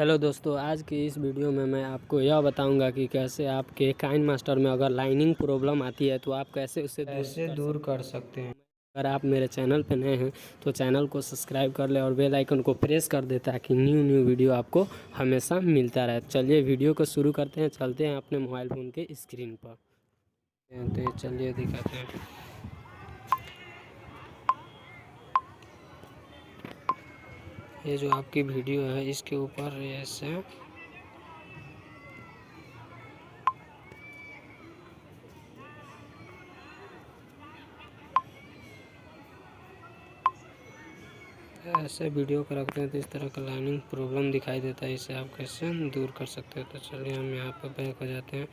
Hello दोस्तों, आज की इस वीडियो में मैं आपको यह बताऊंगा कि कैसे आपके काइनमास्टर में अगर लाइनिंग प्रॉब्लम आती है तो आप कैसे उसे दूर कर सकते हैं। अगर आप मेरे चैनल पर नए हैं तो चैनल को सब्सक्राइब कर ले और बेल आइकन को प्रेस कर दे ताकि न्यू वीडियो आपको हमेशा मिलता रहे। चलिए वीडियो को शुरू करते हैं। चलते हैं अपने मोबाइल फ़ोन के स्क्रीन पर, तो चलिए दिखाते हैं। ये जो आपकी वीडियो है इसके ऊपर ऐसे वीडियो को रखते हैं तो इस तरह का लाइनिंग प्रॉब्लम दिखाई देता है। इसे आप कैसे दूर कर सकते हैं। तो चलिए हम यहाँ पर बैक हो जाते हैं